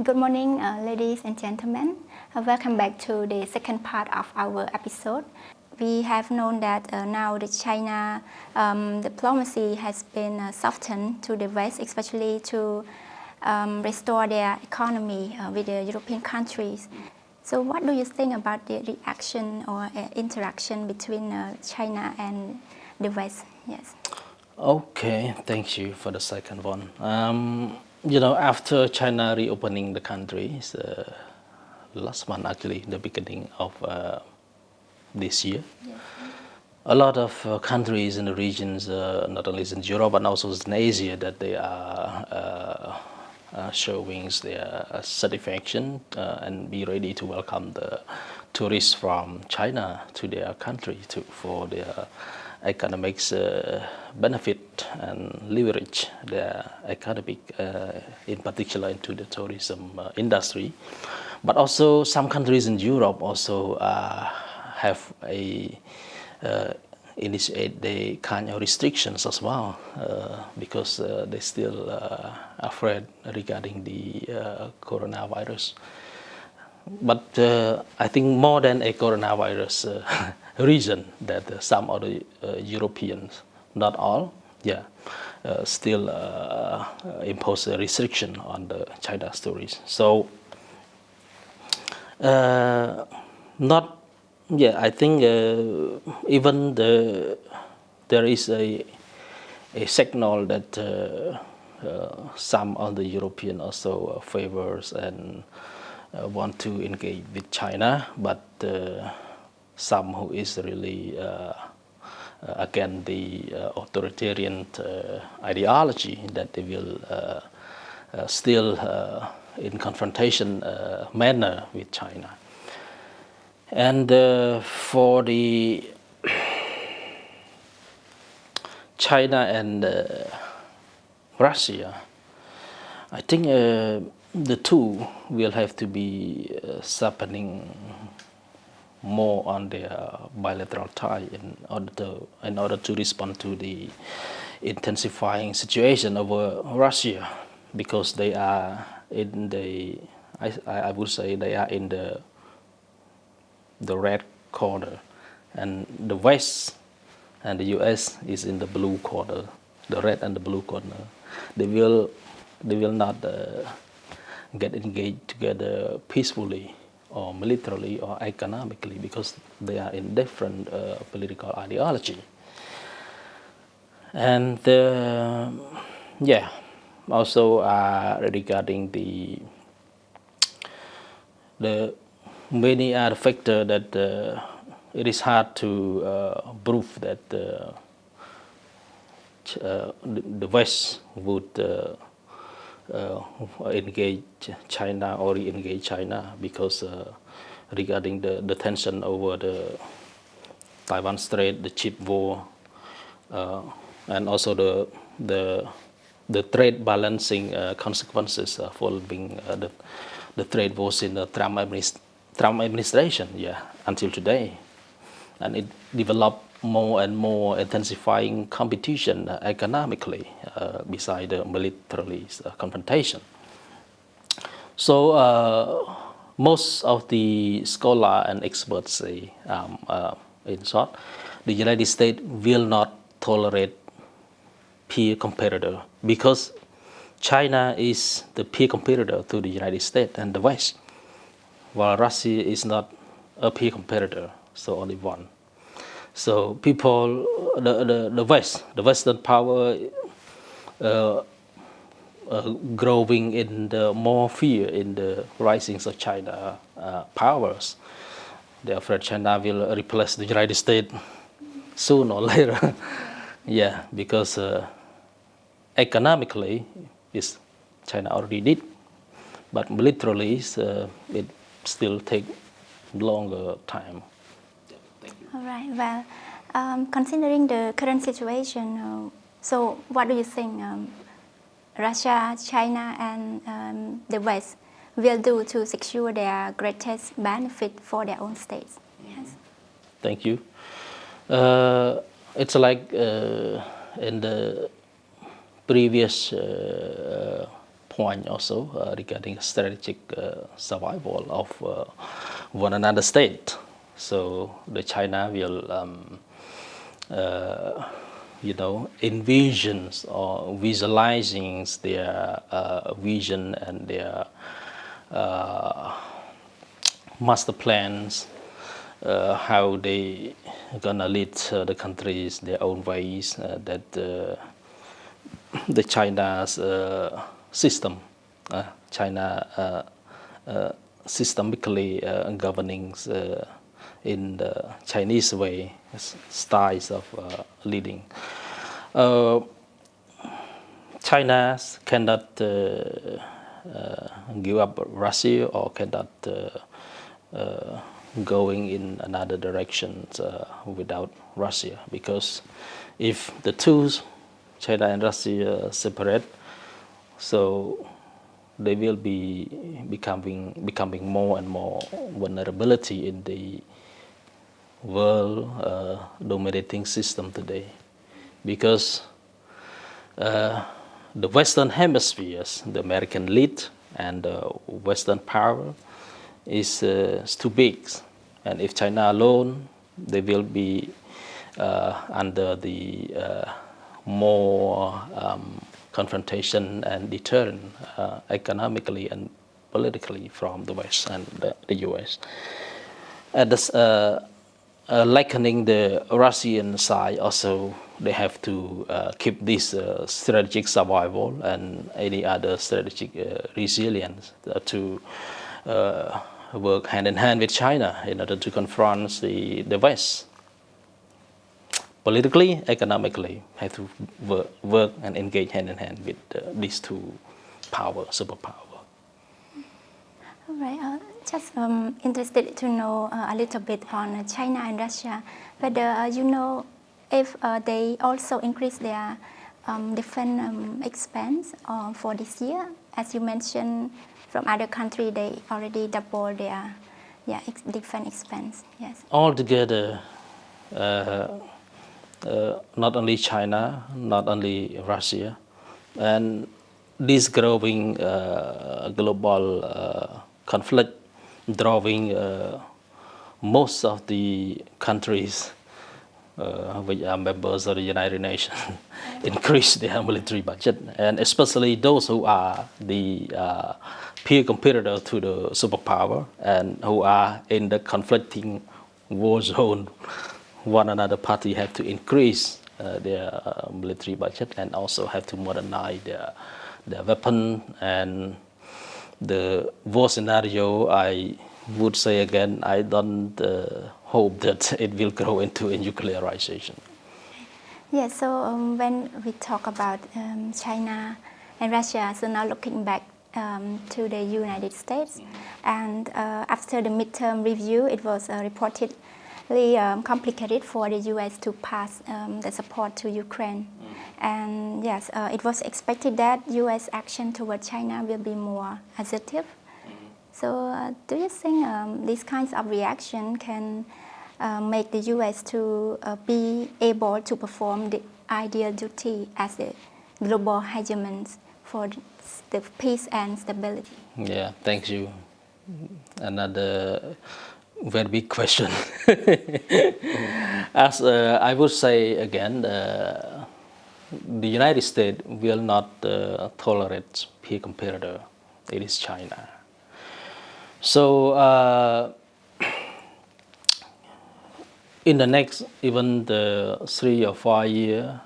Good morning, ladies and gentlemen. Welcome back to the second part of our episode. We have known that now the China diplomacy has been softened to the West, especially to restore their economy with the European countries. So what do you think about the reaction or interaction between China and the West? Yes. Okay, thank you for the second one. After China reopening the countries last month, actually, the beginning of this year, Yes. a lot of countries in the regions, not only in Europe but also in Asia, that they are showing their satisfaction and be ready to welcome the tourists from China to their country for their economics benefit and leverage their economic, in particular into the tourism industry. But also some countries in Europe also have initiate the kind of restrictions as well because they still afraid regarding the coronavirus. But I think more than a coronavirus reason that some of the Europeans, not all, still impose a restriction on the China's tourists. So I think even there is a signal that some of the European also favors and want to engage with China, but some who is really against the authoritarian ideology, that they will still in confrontation manner with China. And for the China and Russia, I think the two will have to be sharpening more on their bilateral tie in order to respond to the intensifying situation over Russia, because they are in the, I would say they are in the red corner, and the West and the US is in the blue corner, the red and the blue corner. They will not get engaged together peacefully or militarily or economically, because they are in different political ideology. And also regarding the many other factors that it is hard to prove that the West would engage China or re-engage China, because regarding the tension over the Taiwan Strait, the chip war, and also the trade balancing consequences following the trade wars in the Trump administration, until today, and it developed more and more intensifying competition economically beside the military confrontation. So most of the scholars and experts say, in short, the United States will not tolerate peer competitor, because China is the peer competitor to the United States and the West, while Russia is not a peer competitor, so only one. So people, the West, the Western power growing in the more fear in the risings of China powers. They're afraid China will replace the United States sooner or later. Because economically, China already did, but militarily it still take longer time. Thank you. All right. Well, considering the current situation, so what do you think Russia, China, and the West will do to secure their greatest benefit for their own states? Yes. Thank you. It's like in the previous point also regarding strategic survival of one another state. So the China will, envisions or visualizing their vision and their master plans, how they gonna lead the countries their own ways, that the China's system, China systemically governing in the Chinese way, styles of leading. China cannot give up Russia or cannot going in another direction without Russia, because if the two, China and Russia, separate, so they will be becoming more and more vulnerability in the world dominating system today, because the Western hemispheres, the American lead and the Western power is too big, and if China alone, they will be under the more confrontation and deterrent economically and politically from the West and the US. At this, likening the Russian side, also they have to keep this strategic survival and any other strategic resilience to work hand in hand with China in order to confront the West. Politically, economically, have to work and engage hand in hand with these two superpower. All right. Just interested to know a little bit on China and Russia, whether you know if they also increase their defense expense for this year. As you mentioned, from other countries, they already double their defense expense. Yes. Altogether, not only China, not only Russia, and this growing global conflict, drawing most of the countries which are members of the United Nations increase their military budget, and especially those who are the peer competitor to the superpower and who are in the conflicting war zone. One another party have to increase their military budget and also have to modernize their weapon. And the war scenario, I would say again, I don't hope that it will grow into a nuclearization. Yes, so when we talk about China and Russia, so now looking back to the United States, and after the midterm review, it was reportedly complicated for the U.S. to pass the support to Ukraine. And yes, it was expected that U.S. action toward China will be more assertive. So do you think these kinds of reaction can make the U.S. to be able to perform the ideal duty as a global hegemon for the peace and stability? Yeah, thank you. Another very big question. As I would say again, the United States will not tolerate peer competitor. It is China. So in the next even the 3 or 5 years,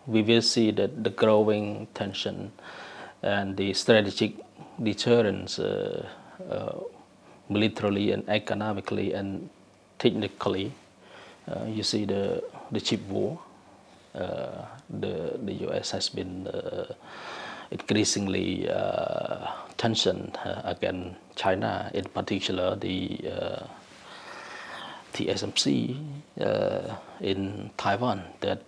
we will see that the growing tension and the strategic deterrence militarily and economically and technically. You see the chip war. The U.S. has been increasingly tension against China, in particular the TSMC in Taiwan, that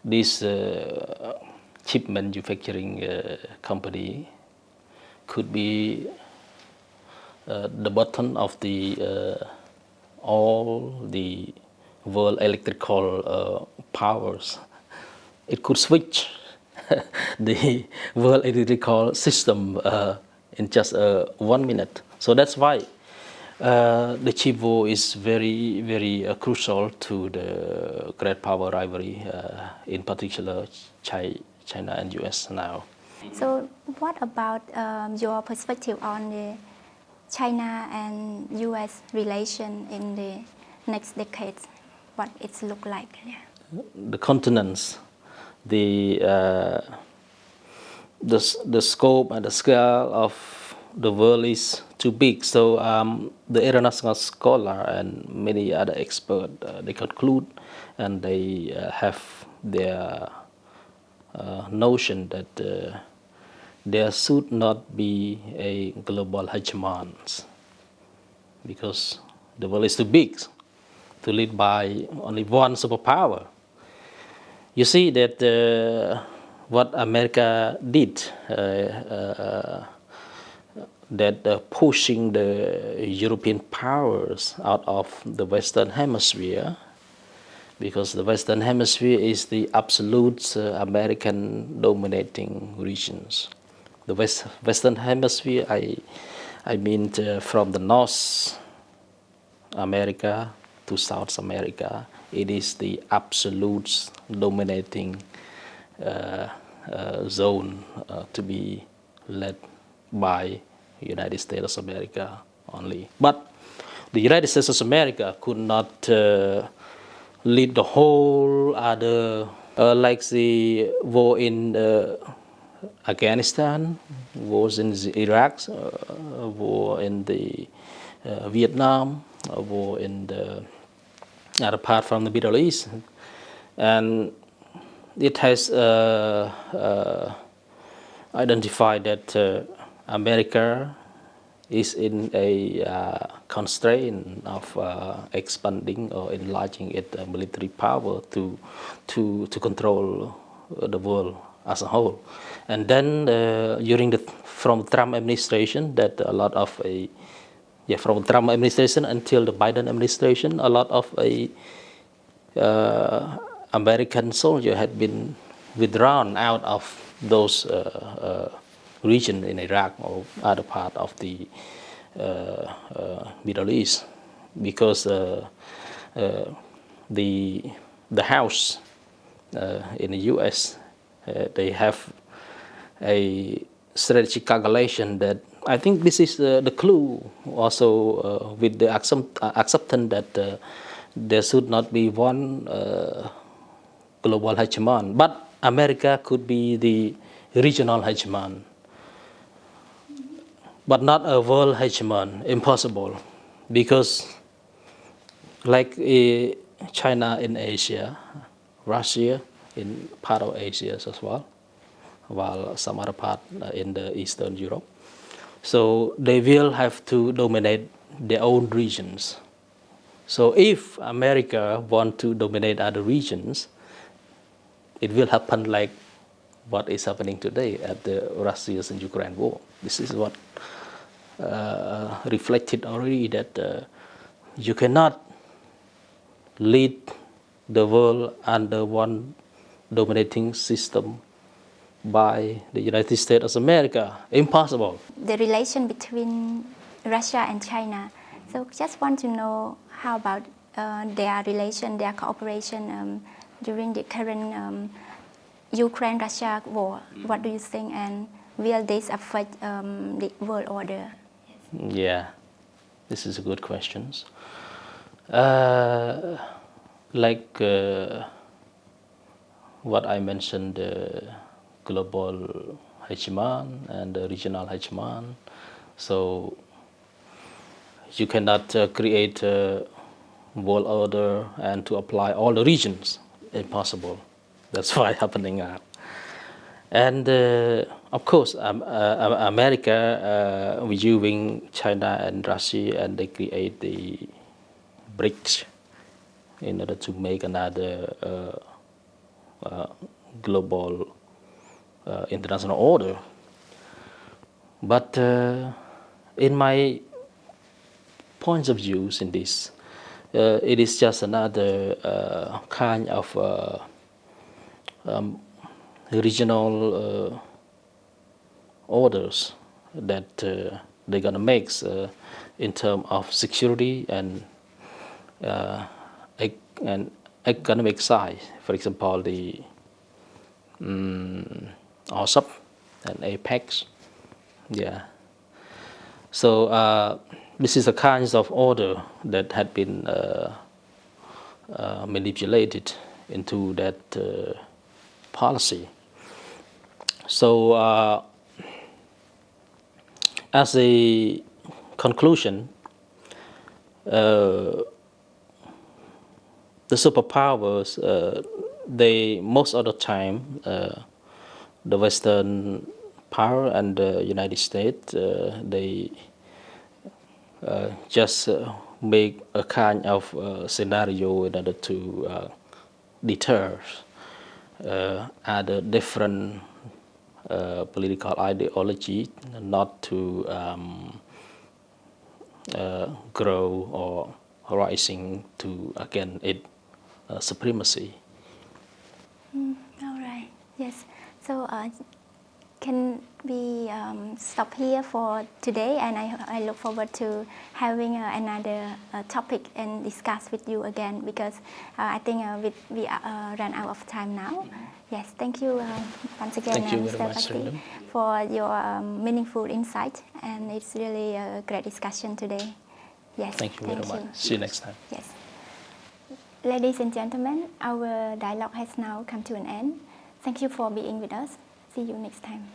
this chip manufacturing company could be the bottom of the all the world electrical powers. It could switch the world electrical system in just 1 minute. So that's why the cheap war is very, very crucial to the great power rivalry, in particular China and US now. So, what about your perspective on the China and U.S. relation in the next decades? What it look like? Yeah. The continents, the scope and the scale of the world is too big. So the international scholar and many other experts they conclude, and they have their notion that there should not be a global hegemon, because the world is too big to lead by only one superpower. You see that what America did, that pushing the European powers out of the Western Hemisphere, because the Western Hemisphere is the absolute American dominating regions. The Western Hemisphere, I mean from the North America to South America, it is the absolute dominating zone to be led by United States of America only. But the United States of America could not lead the whole other, like the war in Afghanistan, wars in Iraq, war in the Vietnam, war in the other part from the Middle East, and it has identified that America is in a constraint of expanding or enlarging its military power to control the world as a whole. And then from Trump administration, that a lot of from Trump administration until the Biden administration, a lot of American soldiers had been withdrawn out of those region in Iraq or other part of the Middle East, because the House in the U.S. They have a strategic calculation that I think this is the clue also with the acceptance that there should not be one global hegemon, but America could be the regional hegemon, but not a world hegemon. Impossible, because like China in Asia, Russia in part of Asia as well, while some other part in the Eastern Europe. So they will have to dominate their own regions. So if America want to dominate other regions, it will happen like what is happening today at the Russia and Ukraine war. This is what reflected already, that you cannot lead the world under one dominating system by the United States of America. Impossible. The relation between Russia and China. So just want to know how about their relation, their cooperation during the current Ukraine-Russia war. What do you think, and will this affect the world order? Yeah, this is a good question. Like what I mentioned, the global hegemon and the regional hegemon. So you cannot create a world order and to apply all the regions. Impossible. That's why happening now. And of course, America viewing China and Russia, and they create the BRICS in order to make another global international order. But in my points of views in this, it is just another kind of regional orders that they're gonna make in terms of security and economic side. For example, the OSAP and APEX. Yeah. So this is a kind of order that had been manipulated into that policy. So as a conclusion, the superpowers, they most of the time, the Western power and the United States, they just make a kind of scenario in order to deter other different political ideology not to grow or rising to again it supremacy. All right. Yes. So can we stop here for today? And I look forward to having another topic and discuss with you again, because I think we ran out of time now. Yes. Thank you once again, Thank you very Mr. much, Pasty, Sreynou, for your meaningful insight, and it's really a great discussion today. Yes. Thank you very much. See you next time. Yes. Ladies and gentlemen, our dialogue has now come to an end. Thank you for being with us. See you next time.